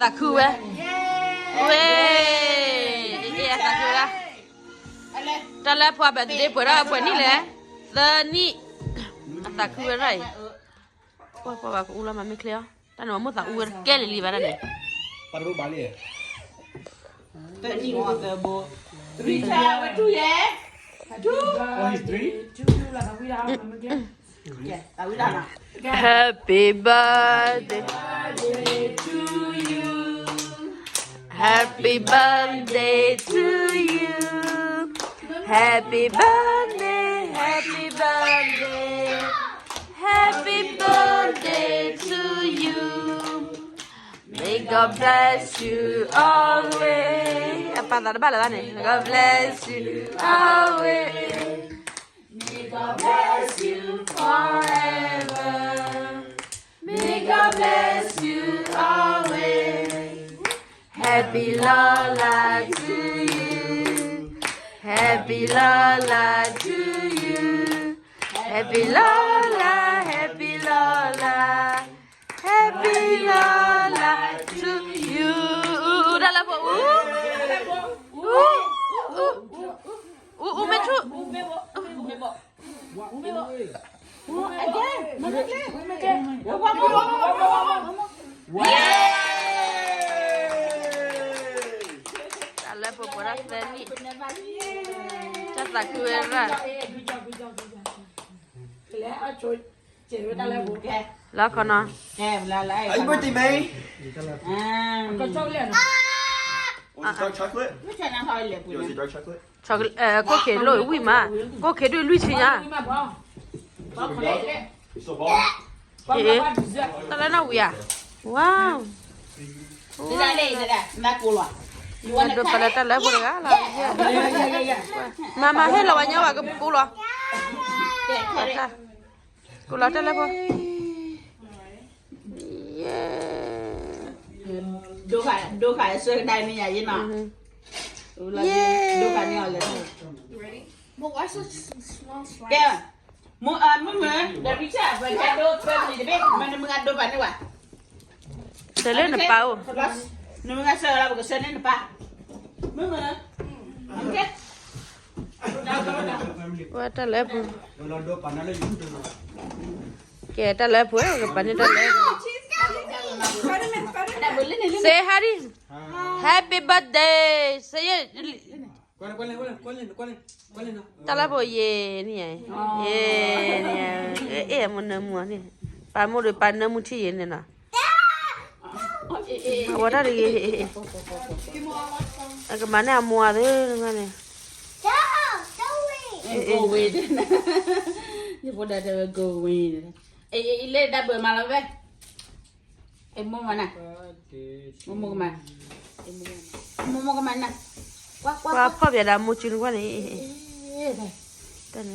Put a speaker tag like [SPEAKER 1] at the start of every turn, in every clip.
[SPEAKER 1] Tá cool, é? Ué! E essa cool lá? Tá lá pro aberto de por aí, por nele, é? Dani. Tá cool, é aí? Pô, pô, vai com o lama me clear. Tá não, vamos tá o que ele livra, né?
[SPEAKER 2] Para o balé.
[SPEAKER 3] Tadi water bo. Rita, what do you?
[SPEAKER 2] Oh, he's three?
[SPEAKER 3] Yeah, tahu dah nak.
[SPEAKER 1] Happy birthday
[SPEAKER 3] To you.
[SPEAKER 1] Happy birthday to you. Happy birthday, happy birthday. Happy birthday to you. May God bless you always. Apa tak ada bala ni? May God bless you always. May God bless you forever. May God bless you always. Happy Lola to you. Happy Lola to you. Happy Lola, happy Lola. Happy Lola to you. Dah lah, Bu. Mecu. Kalau pura seni, cakap kuera. Lah kena.
[SPEAKER 2] Happy birthday, May. Want some dark chocolate? You want some dark chocolate?
[SPEAKER 1] Có kể lỗi quý mà. Có kể đôi lui chỉ nhá.
[SPEAKER 2] So ball?
[SPEAKER 1] Ta lấy nào à? Wow.
[SPEAKER 3] Dah leh, dah. Nak keluar. You want
[SPEAKER 1] Ada
[SPEAKER 3] to
[SPEAKER 1] pada
[SPEAKER 3] cut?
[SPEAKER 1] ta lấy boleh lah.
[SPEAKER 3] Yeah.
[SPEAKER 1] Mama hết là bao nhiêu à? Cái cú lo.
[SPEAKER 3] Okay, cut it.
[SPEAKER 1] Cú lo ta lấy boleh. Yeah.
[SPEAKER 3] Dua kali sedai ni aja nak. Dua kali oleh.
[SPEAKER 4] But why such small slice?
[SPEAKER 3] Kaya, mu dari Richard, berkado pergi deh, mana mengado pan ni wah.
[SPEAKER 1] Ta lấy là bao.
[SPEAKER 3] Terus, nu mengasa lah berkesan ni apa? Mama, okay.
[SPEAKER 1] Wah ta lấy boleh.
[SPEAKER 2] Ronaldo panala yun.
[SPEAKER 1] Kể ta lấy boleh. Cái pani ta lấy.
[SPEAKER 3] Dah boleh ni.
[SPEAKER 1] Say Hari. Happy birthday. Say it. Ta lấy boleh ye ni ai. Ye ni ai. Muốn nấm mua ni. Ba mua được ba nấm mua chi ye ni na. Awak dah lagi. Agak mana mua tu mana?
[SPEAKER 3] Go away. Ni pun dah go away. Ile dah bermalam be. Mau mana? Mau kemana? Mau kemana? Wah,
[SPEAKER 1] Wah, apa biar dah mau curi kau ni? Dan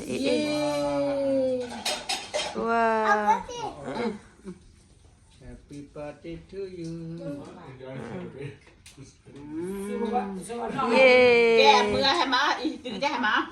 [SPEAKER 1] wah.
[SPEAKER 2] Happy birthday to you.
[SPEAKER 1] Yeay.
[SPEAKER 3] Kaya murah sama, itu dia sama.